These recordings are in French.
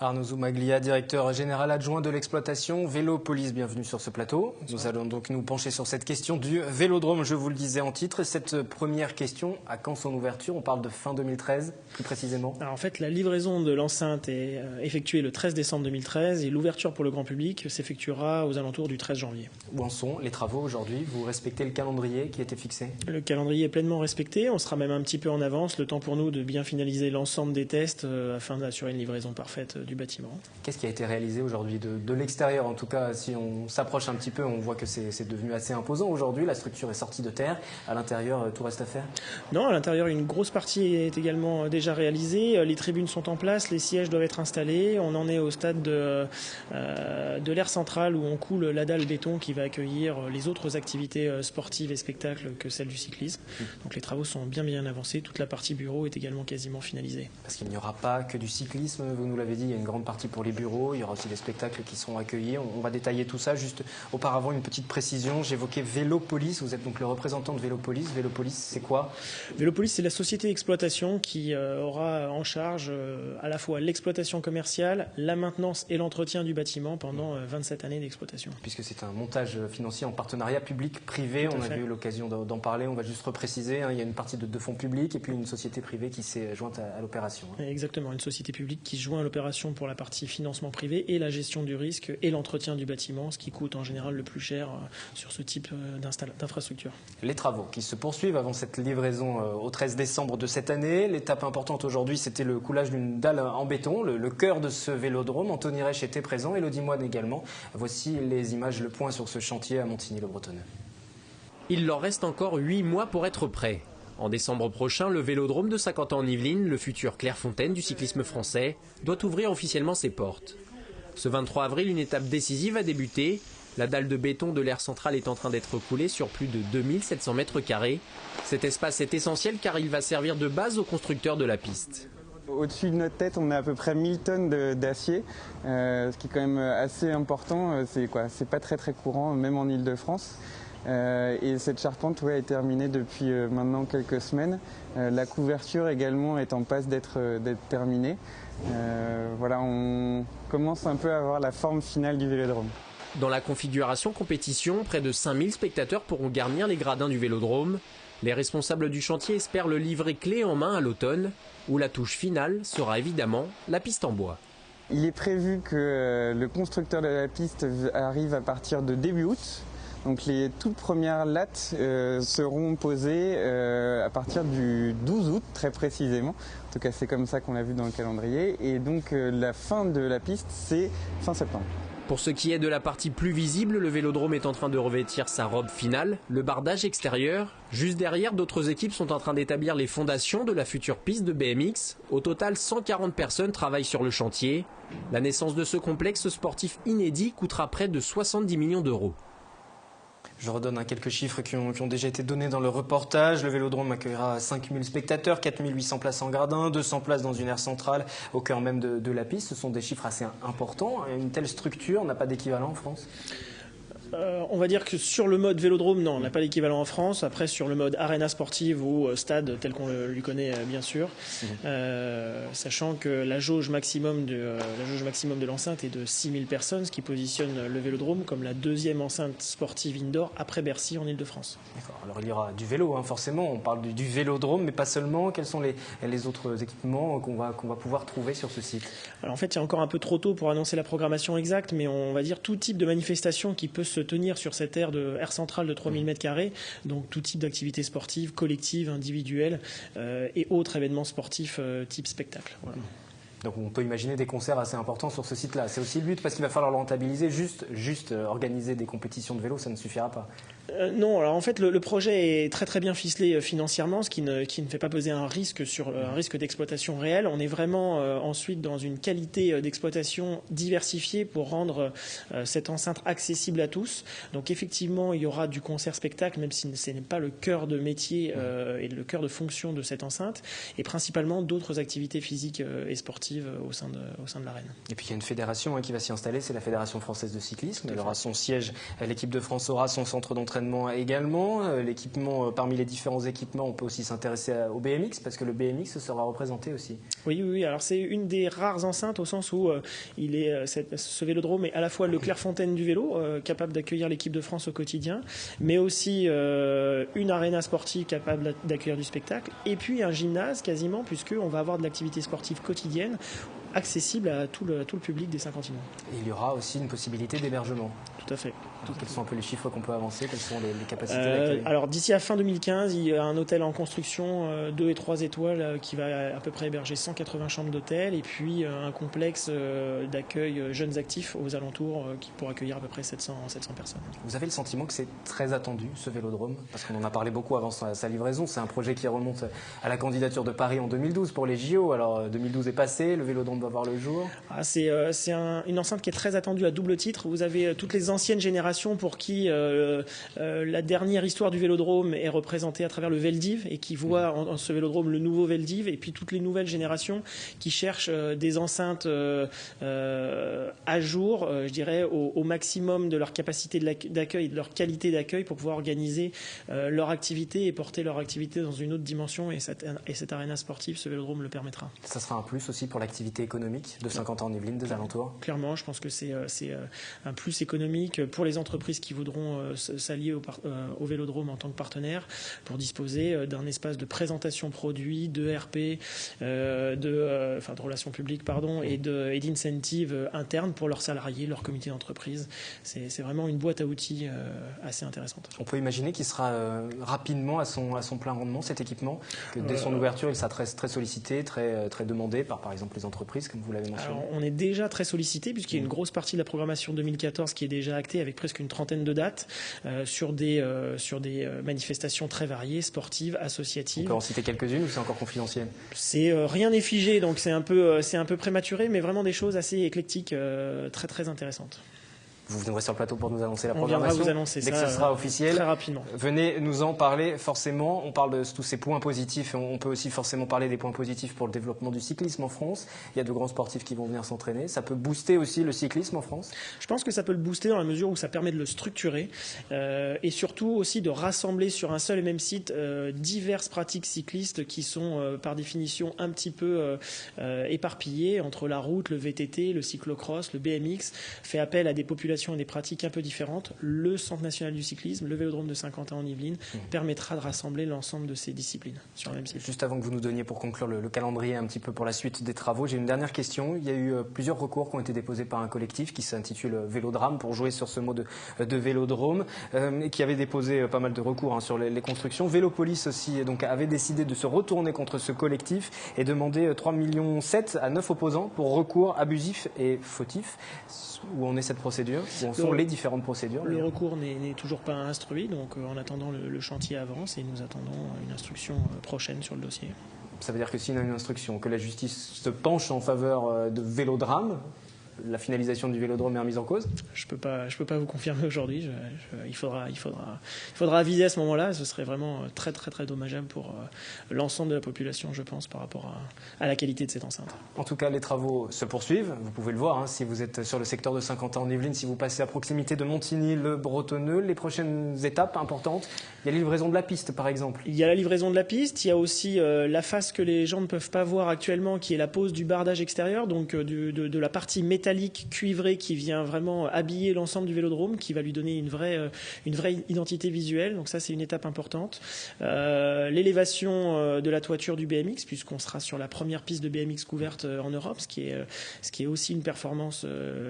Arnaud Zoumaglia, directeur général adjoint de l'exploitation Vélopolis, bienvenue sur ce plateau. Nous allons donc nous pencher sur cette question du vélodrome, je vous le disais en titre. Cette première question, à quand son ouverture? On parle de fin 2013, plus précisément. Alors en fait, la livraison de l'enceinte est effectuée le 13 décembre 2013 et l'ouverture pour le grand public s'effectuera aux alentours du 13 janvier. Où en sont les travaux aujourd'hui? Vous respectez le calendrier qui était fixé? Le calendrier est pleinement respecté, on sera même un petit peu en avance, le temps pour nous de bien finaliser l'ensemble des tests afin d'assurer une livraison parfaite du bâtiment. Qu'est-ce qui a été réalisé aujourd'hui de l'extérieur? En tout cas, si on s'approche un petit peu, on voit que c'est devenu assez imposant aujourd'hui. La structure est sortie de terre. À l'intérieur, tout reste à faire? Non, à l'intérieur, une grosse partie est également déjà réalisée. Les tribunes sont en place, les sièges doivent être installés. On en est au stade de l'aire centrale où on coule la dalle béton qui va accueillir les autres activités sportives et spectacles que celles du cyclisme. Donc les travaux sont bien avancés. Toute la partie bureau est également quasiment finalisée. Parce qu'il n'y aura pas que du cyclisme, vous nous l'avez dit, il y a une grande partie pour les bureaux, il y aura aussi des spectacles qui seront accueillis. On va détailler tout ça. Juste auparavant, une petite précision, j'évoquais Vélopolis, vous êtes donc le représentant de Vélopolis. Vélopolis, c'est quoi? Vélopolis, c'est la société d'exploitation qui aura en charge à la fois l'exploitation commerciale, la maintenance et l'entretien du bâtiment pendant 27 années d'exploitation. Puisque c'est un montage financier en partenariat public-privé, on a eu l'occasion d'en parler, on va juste repréciser, il y a une partie de fonds publics et puis une société privée qui s'est jointe à l'opération. Exactement, une société publique qui se joint à l'opération pour la partie financement privé et la gestion du risque et l'entretien du bâtiment, ce qui coûte en général le plus cher sur ce type d'infrastructure. Les travaux qui se poursuivent avant cette livraison au 13 décembre de cette année. L'étape importante aujourd'hui, c'était le coulage d'une dalle en béton, le cœur de ce vélodrome. Anthony Reich était présent, Élodie Moine également. Voici les images, le point sur ce chantier à Montigny-le-Bretonneux. Il leur reste encore 8 mois pour être prêts. En décembre prochain, le vélodrome de Saint-Quentin-en-Yvelines, le futur Clairefontaine du cyclisme français, doit ouvrir officiellement ses portes. Ce 23 avril, une étape décisive a débuté. La dalle de béton de l'aire centrale est en train d'être coulée sur plus de 2700 mètres carrés. Cet espace est essentiel car il va servir de base aux constructeurs de la piste. Au-dessus de notre tête, on a à peu près 1000 tonnes d'acier, ce qui est quand même assez important. C'est pas très courant, même en Île-de-France. Et cette charpente est terminée depuis maintenant quelques semaines. La couverture également est en passe d'être terminée. Voilà, on commence un peu à avoir la forme finale du vélodrome. Dans la configuration compétition, près de 5000 spectateurs pourront garnir les gradins du vélodrome. Les responsables du chantier espèrent le livrer clé en main à l'automne, où la touche finale sera évidemment la piste en bois. Il est prévu que le constructeur de la piste arrive à partir de début août. Donc les toutes premières lattes seront posées à partir du 12 août, très précisément. En tout cas, c'est comme ça qu'on l'a vu dans le calendrier. Et donc la fin de la piste, c'est fin septembre. Pour ce qui est de la partie plus visible, le vélodrome est en train de revêtir sa robe finale, le bardage extérieur. Juste derrière, d'autres équipes sont en train d'établir les fondations de la future piste de BMX. Au total, 140 personnes travaillent sur le chantier. La naissance de ce complexe sportif inédit coûtera près de 70 millions d'euros. Je redonne quelques chiffres qui ont déjà été donnés dans le reportage. Le vélodrome accueillera 5000 spectateurs, 4800 places en gradin, 200 places dans une aire centrale au cœur même de la piste. Ce sont des chiffres assez importants. Une telle structure n'a pas d'équivalent en France? On va dire que sur le mode vélodrome, non, on n'a pas l'équivalent en France. Après, sur le mode arena sportive ou stade tel qu'on lui connaît, bien sûr, sachant que la jauge maximum de l'enceinte est de 6000 personnes, ce qui positionne le vélodrome comme la deuxième enceinte sportive indoor après Bercy en Île-de-France. D'accord. Alors il y aura du vélo, forcément. On parle du vélodrome, mais pas seulement. Quels sont les autres équipements qu'on va pouvoir trouver sur ce site? Alors en fait, il y a encore un peu trop tôt pour annoncer la programmation exacte, mais on va dire tout type de manifestation qui peut se tenir sur cette aire centrale de 3000 m², donc tout type d'activités sportives, collectives, individuelles et autres événements sportifs type spectacle. Voilà. Donc on peut imaginer des concerts assez importants sur ce site-là. C'est aussi le but parce qu'il va falloir le rentabiliser. Juste organiser des compétitions de vélo, ça ne suffira pas. Non, alors en fait le projet est très bien ficelé financièrement, ce qui ne fait pas peser un risque d'exploitation réel. On est vraiment ensuite dans une qualité d'exploitation diversifiée pour rendre cette enceinte accessible à tous. Donc effectivement, il y aura du concert-spectacle, même si ce n'est pas le cœur de métier et le cœur de fonction de cette enceinte, et principalement d'autres activités physiques et sportives au sein de l'arène. Et puis il y a une fédération qui va s'y installer, c'est la Fédération française de cyclisme. Elle aura son siège, l'équipe de France aura son centre d'entraînement d'entraînement également. L'équipement, parmi les différents équipements, on peut aussi s'intéresser au BMX parce que le BMX sera représenté aussi. Oui. Alors c'est une des rares enceintes au sens où ce vélodrome est à la fois le Clairefontaine du vélo, capable d'accueillir l'équipe de France au quotidien, mais aussi une aréna sportive capable d'accueillir du spectacle, et puis un gymnase quasiment, puisqu'on va avoir de l'activité sportive quotidienne accessible à tout le public des 50 îles. Et il y aura aussi une possibilité d'hébergement. Tout à fait. Alors, quels sont un peu les chiffres qu'on peut avancer? Quelles sont les capacités d'accueil? Alors d'ici à fin 2015, il y a un hôtel en construction 2 et 3 étoiles qui va à peu près héberger 180 chambres d'hôtel, et puis un complexe d'accueil jeunes actifs aux alentours qui pourra accueillir à peu près 700 personnes. Vous avez le sentiment que c'est très attendu, ce vélodrome? Parce qu'on en a parlé beaucoup avant sa livraison. C'est un projet qui remonte à la candidature de Paris en 2012 pour les JO. Alors 2012 est passé, le vélodrome va voir le jour. C'est une enceinte qui est très attendue à double titre. Vous avez toutes les anciennes générations pour qui la dernière histoire du vélodrome est représentée à travers le Veldiv et qui voit en ce vélodrome le nouveau Veldiv, et puis toutes les nouvelles générations qui cherchent des enceintes à jour, je dirais au maximum de leur capacité d'accueil, de leur qualité d'accueil, pour pouvoir organiser leur activité et porter leur activité dans une autre dimension, et cette aréna sportive, ce vélodrome le permettra. Ça sera un plus aussi pour l'activité économique de Saint-Quentin-en-Yvelines, des alentours? Clairement, je pense que c'est un plus économique pour les entreprises qui voudront s'allier au vélodrome en tant que partenaire, pour disposer d'un espace de présentation produit, de RP, de relations publiques, et d'incentives internes pour leurs salariés, leur comité d'entreprise. C'est vraiment une boîte à outils assez intéressante. On peut imaginer qu'il sera rapidement à son plein rendement, cet équipement, que dès son ouverture, il sera très sollicité, très demandé par exemple les entreprises, comme vous l'avez mentionné. Alors, on est déjà très sollicité, puisqu'il y a une grosse partie de la programmation 2014 qui est déjà actée, avec presque une trentaine de dates sur des manifestations très variées, sportives, associatives. On peut en citer quelques-unes, ou c'est encore confidentiel? Rien n'est figé, donc c'est un peu prématuré, mais vraiment des choses assez éclectiques, très très intéressantes. Vous viendrez sur le plateau pour nous annoncer la On programmation. viendra vous annoncer dès ça que ce sera officiel. très rapidement. Venez nous en parler forcément. On parle de tous ces points positifs. On peut aussi forcément parler des points positifs pour le développement du cyclisme en France. Il y a de grands sportifs qui vont venir s'entraîner. Ça peut booster aussi le cyclisme en France? Je pense que ça peut le booster dans la mesure où ça permet de le structurer et surtout aussi de rassembler sur un seul et même site diverses pratiques cyclistes qui sont par définition un petit peu éparpillées entre la route, le VTT, le cyclocross, le BMX, fait appel à des populations et des pratiques un peu différentes. Le Centre national du cyclisme, le vélodrome de Saint-Quentin-en-Yvelines permettra de rassembler l'ensemble de ces disciplines sur le même site. Juste avant que vous nous donniez pour conclure le calendrier un petit peu pour la suite des travaux, j'ai une dernière question. Il y a eu plusieurs recours qui ont été déposés par un collectif qui s'intitule Vélodrame, pour jouer sur ce mot de vélodrome, et qui avait déposé pas mal de recours sur les constructions. Vélopolis aussi donc avait décidé de se retourner contre ce collectif et demander 3,7 millions à 9 opposants pour recours abusif et fautif. Où en est cette procédure? Où en sont les différentes procédures? Le recours n'est toujours pas instruit, donc en attendant le chantier avance, et nous attendons une instruction prochaine sur le dossier. Ça veut dire que s'il y a une instruction, que la justice se penche en faveur de Vélodrame, la finalisation du vélodrome est remise en cause? Je peux pas vous confirmer aujourd'hui. Il faudra aviser à ce moment-là. Ce serait vraiment très très très dommageable pour l'ensemble de la population, je pense, par rapport à la qualité de cette enceinte. En tout cas, les travaux se poursuivent. Vous pouvez le voir si vous êtes sur le secteur de Saint-Quentin-en-Yvelines, si vous passez à proximité de Montigny-le-Bretonneux. Les prochaines étapes importantes, il y a la livraison de la piste, par exemple. Il y a la livraison de la piste. Il y a aussi la face que les gens ne peuvent pas voir actuellement, qui est la pose du bardage extérieur, donc de la partie métallique cuivrée qui vient vraiment habiller l'ensemble du vélodrome, qui va lui donner une vraie identité visuelle. Donc ça, c'est une étape importante. L'élévation de la toiture du BMX, puisqu'on sera sur la première piste de BMX couverte en Europe, ce qui est aussi une performance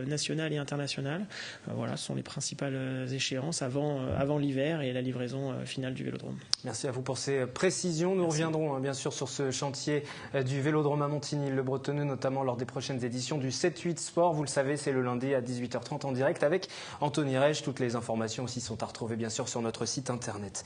nationale et internationale. Voilà, ce sont les principales échéances avant l'hiver et la livraison finale du vélodrome. Merci à vous pour ces précisions. Nous reviendrons bien sûr sur ce chantier du vélodrome à Montigny-le-Bretonneux, notamment lors des prochaines éditions du 7-8 Sport. Vous le savez, c'est le lundi à 18h30 en direct avec Anthony Reich. Toutes les informations aussi sont à retrouver bien sûr sur notre site internet.